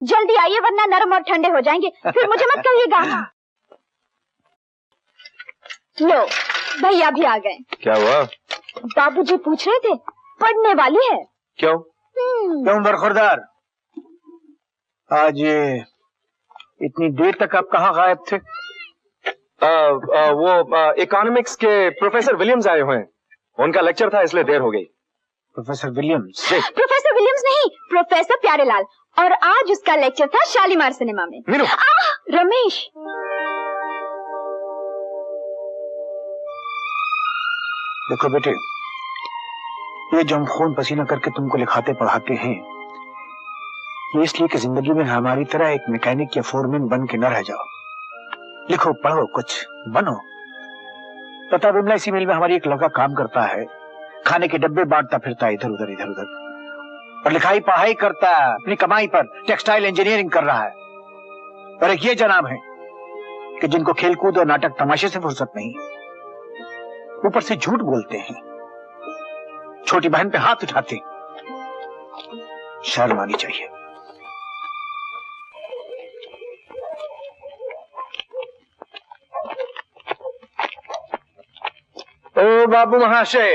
जल्दी आइए वरना नरम और ठंडे हो जाएंगे, फिर मुझे मत कहिएगा। लो भैया भी आ गए। क्या हुआ? बाबूजी पूछ रहे थे पढ़ने वाली है। क्यों? क्यों बरखुरदार, आज ये इतनी देर तक आप कहाँ गायब थे? वो इकोनॉमिक्स के प्रोफेसर विलियम्स आए हुए हैं, उनका लेक्चर था इसलिए देर हो गई। Professor Williams? प्रोफेसर विलियम्स नहीं, प्रोफेसर प्यारेलाल, और आज उसका लेक्चर था शालीमार सिनेमा में। मीनू। रमेश, देखो बेटे, ये जो हम खून पसीना करके तुमको लिखाते पढ़ाते हैं, ये इसलिए कि जिंदगी में हमारी तरह एक मैकेनिक या फोरमैन बन के न रह जाओ। लिखो पढ़ो कुछ बनो। पता बिमला, इसी मिल में हमारी एक लड़का काम करता है, खाने के डब्बे बांटता फिरता है इधर उधर इधर उधर, और लिखाई पढ़ाई करता है, अपनी कमाई पर टेक्सटाइल इंजीनियरिंग कर रहा है। और एक ये जनाब है कि जिनको खेलकूद और नाटक तमाशे से फुर्सत नहीं, ऊपर से झूठ बोलते हैं, छोटी बहन पे हाथ उठाते हैं। शर्म आनी चाहिए। ओ बाबू महाशय,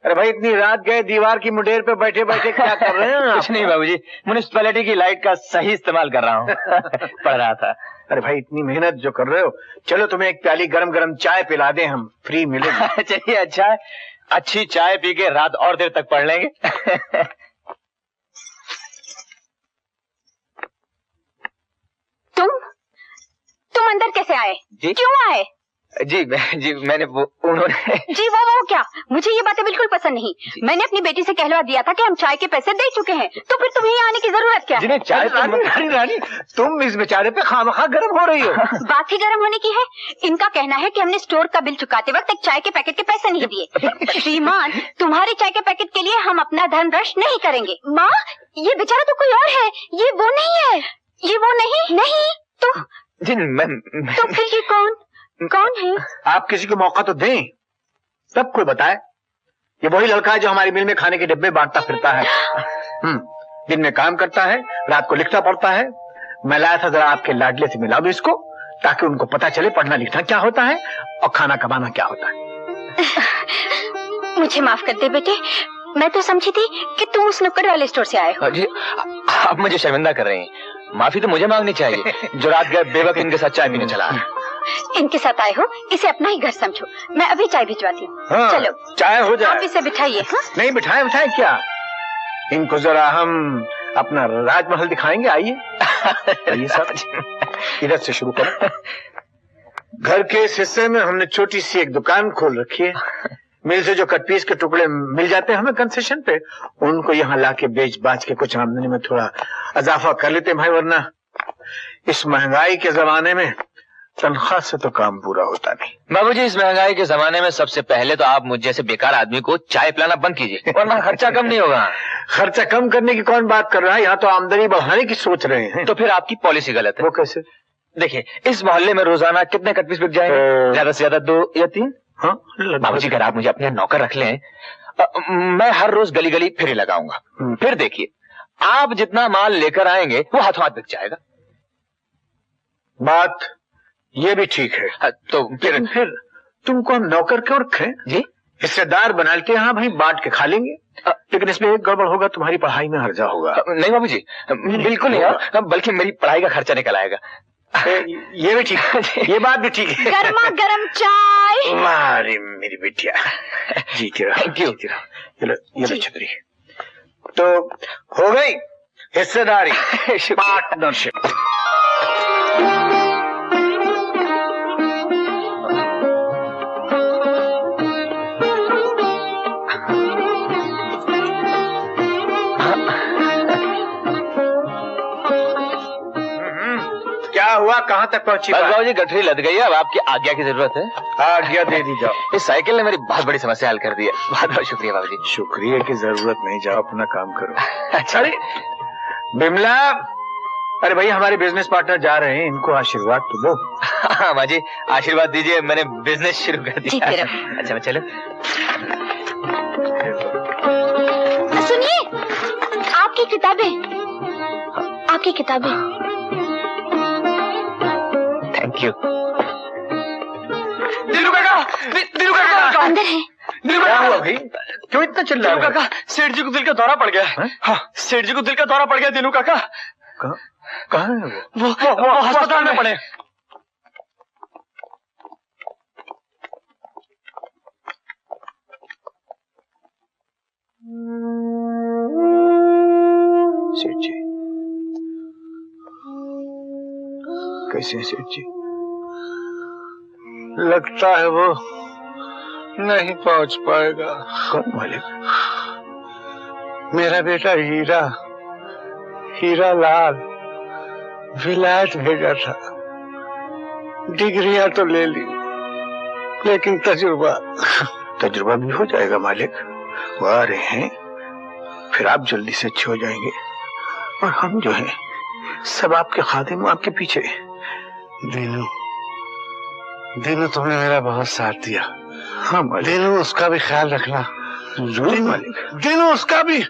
अरे भाई इतनी रात गए दीवार की मुडेर पे बैठे बैठे क्या कर रहे हैं? कुछ नहीं बाबूजी, म्युनिसिपैलिटी की लाइट का सही इस्तेमाल कर रहा हूँ। पढ़ रहा था। अरे भाई इतनी मेहनत जो कर रहे हो, चलो तुम्हें एक प्याली गरम गरम चाय पिला दें, हम फ्री मिलेंगे। चलिए अच्छा है, अच्छी चाय पी के रात और देर तक पढ़ लेंगे। तुम अंदर कैसे आए? जी? क्यों आए? जी मैंने उन्होंने जी वो क्या, मुझे ये बातें बिल्कुल पसंद नहीं। मैंने अपनी बेटी से कहलवा दिया था कि हम चाय के पैसे दे चुके हैं, तो फिर तुम्हें यहाँ आने की जरूरत क्या है? चाय रानी, तुम इस बेचारे पे खामखा गर्म हो रही हो। बात ही गर्म होने की है। इनका कहना है कि हमने स्टोर का बिल चुकाते वक्त एक चाय के पैकेट के पैसे नहीं दिए। श्रीमान, तुम्हारे चाय के पैकेट के लिए हम अपना धन नष्ट नहीं करेंगे। माँ, ये बेचारा तो कोई और है, ये वो नहीं है। ये वो नहीं तो जी तो फिर ये कौन है? आप किसी को मौका तो दें, तब कोई बताए। ये वही लड़का है जो हमारी मिल में खाने के डिब्बे बांटता फिरता है। दिन में काम करता है, रात को लिखता पढ़ता है। मैं लाया था जरा आपके लाडले से मिला भी इसको, ताकि उनको पता चले पढ़ना लिखना क्या होता है और खाना कमाना क्या होता है। मुझे माफ कर दे बेटे, मैं तो समझी थी कि तुम उस नुक्कड़ वाले स्टोर से आए हो। जी आप मुझे शर्मिंदा कर रहे हैं। माफी तो मुझे मांगनी चाहिए, जो रात गए बेवक्त इनके साथ चाय पीने चला। इनके साथ आए हो, इसे अपना ही घर समझो। मैं अभी चाय भिजवाती हूँ। हाँ, चलो चाय हो जाए। आप इसे बिठाइए। हाँ? नहीं बिठाए क्या, इनको जरा हम अपना राजमहल दिखाएंगे। आइए आइए सब, इधर से शुरू करो। घर के इस हिस्से में हमने छोटी सी एक दुकान खोल रखी है। मिल से जो कट पीस के टुकड़े मिल जाते हैं हमें कंसेशन पे, उनको यहाँ लाके बेच बाच के कुछ आमदनी में थोड़ा इजाफा कर लेते हैं भाई, वरना इस महंगाई के जमाने में तनख्वाह से तो काम पूरा होता नहीं। बाबूजी, इस महंगाई के जमाने में सबसे पहले तो आप मुझ जैसे बेकार आदमी को चाय पिलाना बंद कीजिए, वरना खर्चा कम नहीं होगा। खर्चा कम करने की कौन बात कर रहा है, यहाँ तो आमदनी बढ़ाने की सोच रहे हैं। तो फिर आपकी पॉलिसी गलत है। वो कैसे? देखिए, इस मोहल्ले में रोजाना कितने कट पीस बिक जाएंगे? ज्यादा से ज्यादा 2 या 3। हाँ बाबूजी, अगर आप मुझे अपने नौकर रख लें, मैं हर रोज गली गली फेरी लगाऊंगा। फिर देखिए, आप जितना माल लेकर आएंगे वो हाथों हाथ बिक जाएगा। बात ये भी ठीक है। तो फिर तुमको हम नौकर क्यों रखें? जी, हिस्सेदार बना के हाँ भाई बांट के खा लेंगे। लेकिन इसमें एक गड़बड़ होगा, तुम्हारी पढ़ाई में हर्जा होगा। नहीं बाबूजी, बिल्कुल नहीं, बल्कि मेरी पढ़ाई का खर्चा निकल आएगा। ये भी ठीक है, ये बात भी ठीक है। गर्मा गर्म चाय। मारे मेरी बिटिया, जीती रहो। Thank you. चलो ये लो छतरी। तो हो गई हिस्सेदारी, पार्टनरशिप। क्या हुआ, कहाँ तक पहुंची? बाबूजी, गठरी लद गई है, अब आपकी आज्ञा की जरूरत है। आज्ञा दे दी जाओ। इस साइकिल ने मेरी बहुत बड़ी समस्या हल कर दी है। बहुत बहुत शुक्रिया बाबूजी। शुक्रिया की जरूरत नहीं, जाओ अपना काम करो। अच्छा बिमला, अरे भैया हमारे बिजनेस पार्टनर जा रहे हैं, इनको आशीर्वाद तो दो। हाँ माँ जी, आशीर्वाद दीजिए, मैंने बिजनेस शुरू कर दिया। अच्छा मैं चलो। सुनिए, आपकी किताबें आपकी किताबें। Thank you. दिनू काका, दिनू काका अंदर है। दिनू क्या काका, हुआ भाई? क्यों इतना चिल्ला दिनू रहे हो? काका, सेठ जी को दिल का दौरा पड़ गया है। हाँ, सेठ जी को दिल का दौरा पड़ गया दिनू काका। कहाँ है वो अस्पताल में पड़े। सेठ जी कैसे हैं सेठ जी? लगता है वो नहीं पहुंच पाएगा। कौन मालिक? मेरा बेटा हीरा, हीरा लाल विलायत भेजा था। डिग्रियां तो ले ली, लेकिन तजुर्बा भी हो जाएगा मालिक। वो आ रहे हैं, फिर आप जल्दी से अच्छे हो जाएंगे और हम जो हैं सब आपके खादिम, आपके पीछे। दीनू, दीनू तुमने मेरा बहुत साथ दिया। हाँ मालिक। दीनू उसका भी ख्याल रखना। जरूर मालिक। दीनू उसका भी।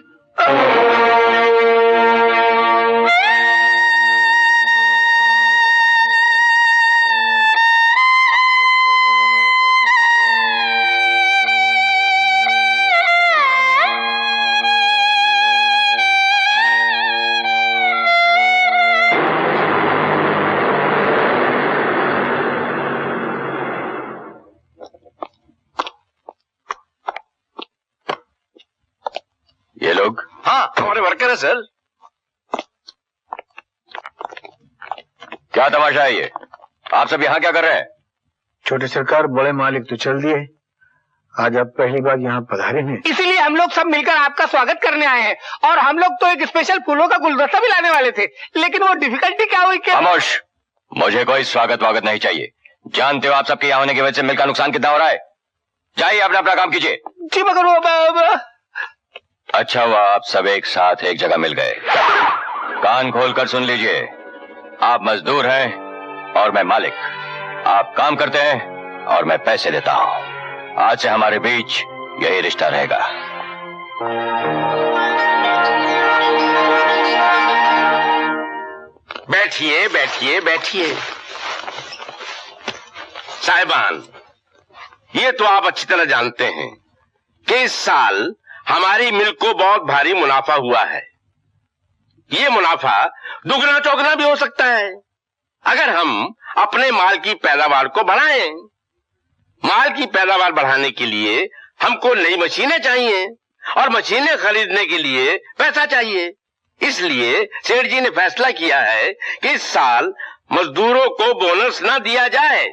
ये लोग? हाँ, हमारे वर्कर है सर। क्या तमाशा है ये? आप सब यहाँ क्या कर रहे हैं? छोटे सरकार, बड़े मालिक तो चल दिए, आज आप पहली बार यहाँ पधारे हैं। इसीलिए हम लोग सब मिलकर आपका स्वागत करने आए हैं। और हम लोग तो एक स्पेशल फूलों का गुलदस्ता भी लाने वाले थे, लेकिन वो डिफिकल्टी क्या हुई कि खामोश, मुझे कोई स्वागत वागत नहीं चाहिए। जानते हो आप सबके यहाँ होने की वजह से मिल का नुकसान कितना हो रहा है। जाइए अपना अपना काम कीजिए। जी मगर वो अच्छा हुआ आप सब एक साथ एक जगह मिल गए। कान खोलकर सुन लीजिए, आप मजदूर हैं और मैं मालिक। आप काम करते हैं और मैं पैसे देता हूं। आज से हमारे बीच यही रिश्ता रहेगा। बैठिए बैठिए बैठिए। साहिबान, ये तो आप अच्छी तरह जानते हैं कि इस साल हमारी मिल को बहुत भारी मुनाफा हुआ है। ये मुनाफा दुगना चौगना भी हो सकता है अगर हम अपने माल की पैदावार को बढ़ाएं। माल की पैदावार बढ़ाने के लिए हमको नई मशीनें चाहिए और मशीनें खरीदने के लिए पैसा चाहिए। इसलिए सेठ जी ने फैसला किया है कि इस साल मजदूरों को बोनस ना दिया जाए।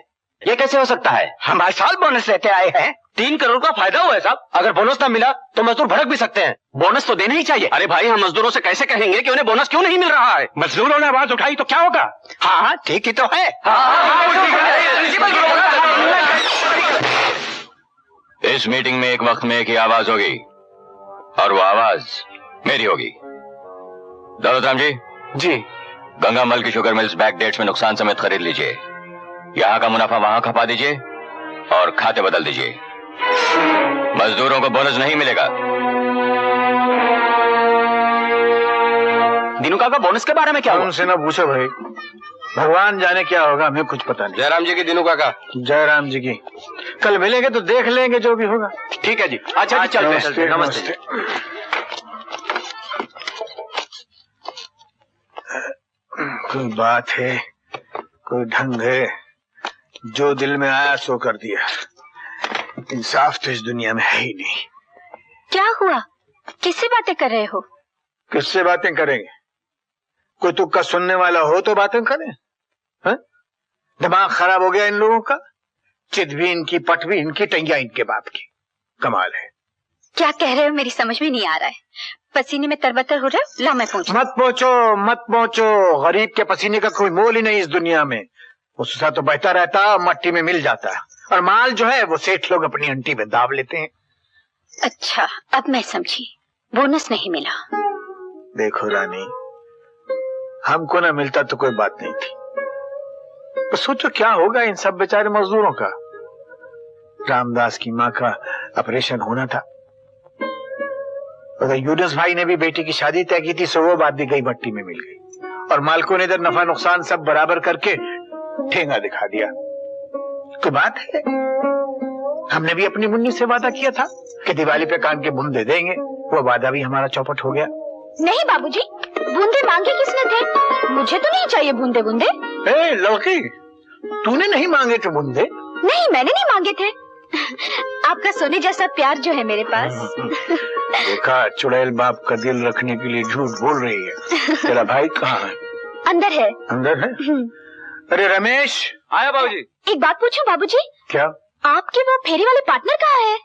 ये कैसे हो सकता है? हम हर साल बोनस लेते आए हैं। 3 करोड़ का फायदा हुआ है साहब। अगर बोनस ना मिला तो मजदूर भड़क भी सकते हैं। बोनस तो देना ही चाहिए। अरे भाई, हम मजदूरों से कैसे कहेंगे कि उन्हें बोनस क्यों नहीं मिल रहा है? मजदूरों ने आवाज उठाई तो क्या होगा? हाँ ठीक ही तो है। इस मीटिंग में एक वक्त में एक ही आवाज होगी और वो आवाज मेरी होगी। दौलतराम जी। जी। गंगामल की शुगर मिल्स बैक डेट्स में नुकसान समेत खरीद लीजिए। यहाँ का मुनाफा वहां खपा दीजिए और खाते बदल दीजिए। मजदूरों को बोनस नहीं मिलेगा। दिनू काका, बोनस के बारे में क्या हुआ? उनसे ना पूछो भाई, भगवान जाने क्या होगा, हमें कुछ पता नहीं। जयराम जी की दिनू काका। जयराम जी की कल मिलेंगे तो देख लेंगे जो भी होगा। ठीक है जी। अच्छा जी, चलते हैं। नमस्ते। कोई बात है, कोई ढंग है, जो दिल में आया सो कर दिया। इंसाफ तो इस दुनिया में है ही नहीं। क्या हुआ? किससे बातें कर रहे हो? किससे बातें करेंगे? कोई तुक्का सुनने वाला हो तो बातें करें। हा? दिमाग खराब हो गया इन लोगों का। चित भी इनकी, पट भी इनकी, टंगिया इनके बाप की। कमाल है। क्या कह रहे हो? मेरी समझ में नहीं आ रहा है। पसीने में तरबतर हो रहे हो? ला मैं पहुंचू। मत पहुंचो, मत पहुंचो। गरीब के पसीने का कोई मोल ही नहीं इस दुनिया में। उसका तो बहता रहता है, मट्टी में मिल जाता है, और माल जो है वो सेठ लोग अपनी अंटी में दाब लेते हैं। अच्छा, अब मैं समझी। बोनस नहीं मिला। देखो रानी, हमको ना मिलता तो कोई बात नहीं थी, पर सोचो क्या होगा इन सब बेचारे मजदूरों का। रामदास की माँ का ऑपरेशन होना था, अगर यूनुस भाई ने भी बेटी की शादी तय की थी, सो वो बात भी गई, भट्टी में मिल गई। और मालिकों ने इधर नफा नुकसान सब बराबर करके ठेंगा दिखा दिया। कोई बात है? हमने भी अपनी मुन्नी से वादा किया था कि दिवाली पे कान के बूंदे देंगे, वो वादा भी हमारा चौपट हो गया। नहीं बाबूजी, बूंदे मांगे किसने थे? मुझे तो नहीं चाहिए बूंदे बूंदे। ए लड़की, तूने नहीं मांगे थे बूंदे? नहीं, मैंने नहीं मांगे थे। आपका सोने जैसा प्यार जो है मेरे पास। देखा, चुड़ैल बाप का दिल रखने के लिए झूठ बोल रही है। तेरा भाई कहाँ है? अंदर है। अंदर है? अरे रमेश। आया बाबूजी। एक बात पूछूं बाबूजी? क्या? आपके वो फेरी वाले पार्टनर कहाँ है?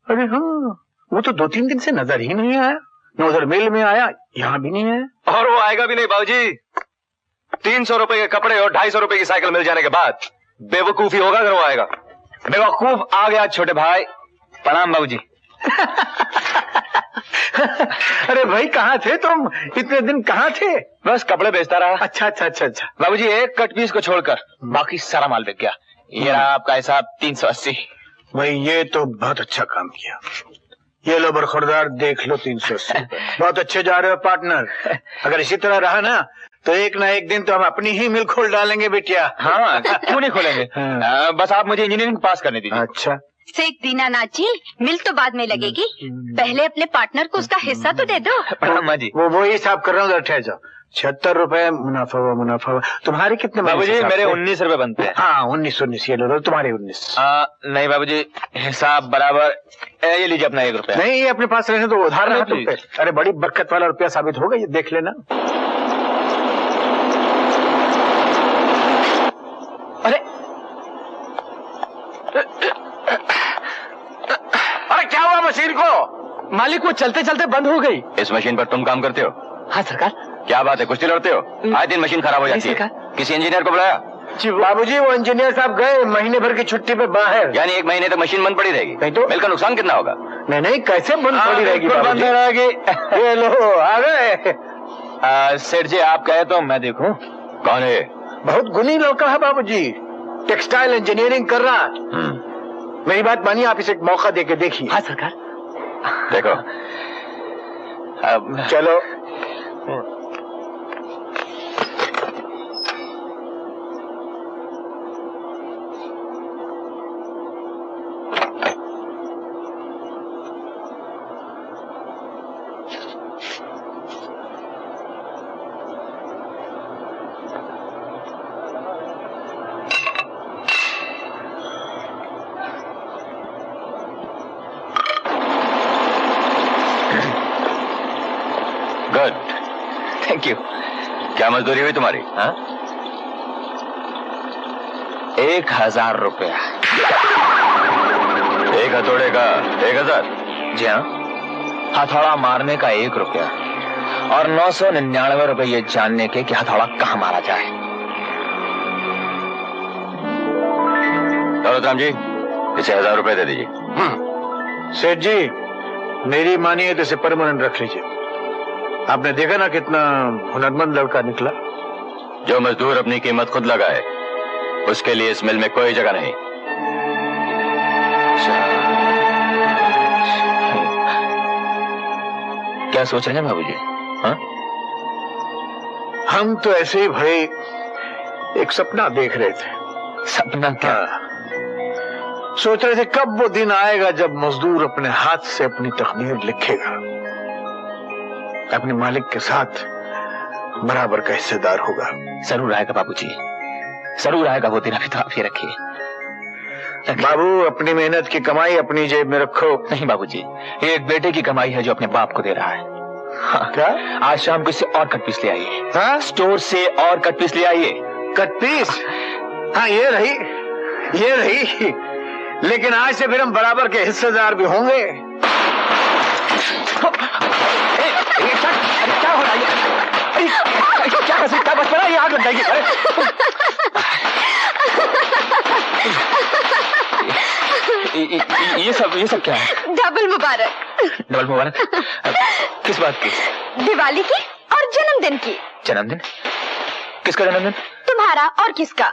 अरे हाँ, वो तो 2-3 दिन से नजर ही नहीं आया। न उधर मेल में आया, यहाँ भी नहीं आया। और वो आएगा भी नहीं बाबूजी। 300 रुपए के कपड़े और 250 रुपए की साइकिल मिल जाने के बाद बेवकूफी होगा अगर वो आएगा। बेवकूफ आ गया छोटे भाई। प्रणाम बाबूजी। अरे भाई, कहाँ थे तुम? इतने दिन कहाँ थे? बस कपड़े बेचता रहा। अच्छा अच्छा अच्छा अच्छा। बाबूजी, एक कट पीस को छोड़कर बाकी सारा माल बिक गया। ये रहा आपका हिसाब 380। भाई ये तो बहुत अच्छा काम किया। ये लो बरखुरदार, देख लो 380। बहुत अच्छे जा रहे हो पार्टनर। अगर इसी तरह रहा ना तो एक ना एक दिन तो हम अपनी ही मिल खोल डालेंगे बेटिया। हाँ, क्यों नहीं खोलेंगे। बस आप मुझे इंजीनियरिंग पास करने दीजिए। अच्छा। शेख दीनानाथ जी, मिल तो बाद में लगेगी, पहले अपने पार्टनर को उसका हिस्सा तो दे दो। प्रणाम जी। वो हिसाब कर रहा हूँ, ठहर जाओ। 76 रुपए मुनाफा हुआ, मुनाफा हुआ। तुम्हारे कितने? बाबूजी मेरे 19 रुपए बनते हैं। हाँ, 19 ये लो, तुम्हारे 19। नहीं बाबूजी, हिसाब बराबर। ये लीजिए अपना 1 रुपया। नहीं, ये अपने पास रहने तो उधार रहा तुम पे। अरे बड़ी बरकत वाला रुपया साबित होगा, ये देख लेना। अरे अरे क्या हुआ मशीन को? मालिक, वो चलते चलते बंद हो गई। इस मशीन पर तुम काम करते हो? हाँ सरकार। क्या बात है, कुश्ती लड़ते हो? आए दिन मशीन खराब हो जाती है। किसी इंजीनियर को बुलाया? बाबूजी, वो इंजीनियर साहब गए महीने भर की छुट्टी पे बाहर। यानी 1 महीने तक मशीन बंद पड़ी रहेगी? नहीं तो। मिल का नुकसान कितना होगा? नहीं, कैसे बंद पड़ी रहेगी? बंद रहेगी। ये लो, आ गए। सेठ जी, आप कहे तो मैं देखूं। कौन है? बहुत गुनी लड़का है बाबूजी, टेक्सटाइल इंजीनियरिंग कर रहा। मेरी बात मानिए, आप इसे एक मौका देके देखिए। हाँ सरकार। देखो। चलो। Good, thank you. क्या मजदूरी हुई तुम्हारी? हाँ, 1000 रुपया। 1 हथौड़े का 1000? जी हाँ, हथौड़ा मारने का 1 रुपया और 999 रुपए ये जानने के कि हथौड़ा कहाँ मारा जाए। दौलतराम जी, इसे 1000 रुपए दे दीजिए। सेठ जी, मेरी मानिए तो इसे परमानेंट रख लीजिए। आपने देखा ना कितना हुनरमंद लड़का निकला। जो मजदूर अपनी कीमत खुद लगाए उसके लिए इस मिल में कोई जगह नहीं। क्या सोच रहे हैं बाबूजी? हाँ, हम तो ऐसे ही भाई एक सपना देख रहे थे। सपना क्या? सोच रहे थे कब वो दिन आएगा जब मजदूर अपने हाथ से अपनी तकदीर लिखेगा, अपने मालिक के साथ बराबर का हिस्सेदार होगा। जरूर आएगा बाबूजी, जरूर आएगा वो दिन। अभी तो आप ये रखिए। बाबू, अपनी मेहनत की कमाई अपनी जेब में रखो। नहीं बाबूजी, ये एक बेटे की कमाई है जो अपने बाप को दे रहा है। हाँ, क्या? आज शाम को इससे और कट पीस ले आइए। हाँ? स्टोर से और कट पीस ले आइए। Cut piece? हाँ, ये रही। लेकिन आज से फिर हम बराबर के हिस्सेदार भी होंगे। क्या हो रहा है? क्या बच पड़ा? ये आग लग जाएगी। ये सब क्या है? डबल मुबारक। डबल मुबारक? किस बात की? दिवाली की और जन्मदिन की। जन्मदिन? किसका जन्मदिन? तुम्हारा और किसका?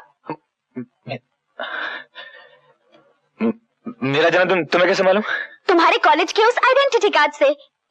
मेरा जन्मदिन तुम्हें कैसे मालूम? तुम्हारे कॉलेज के उस आइडेंटिटी कार्ड से।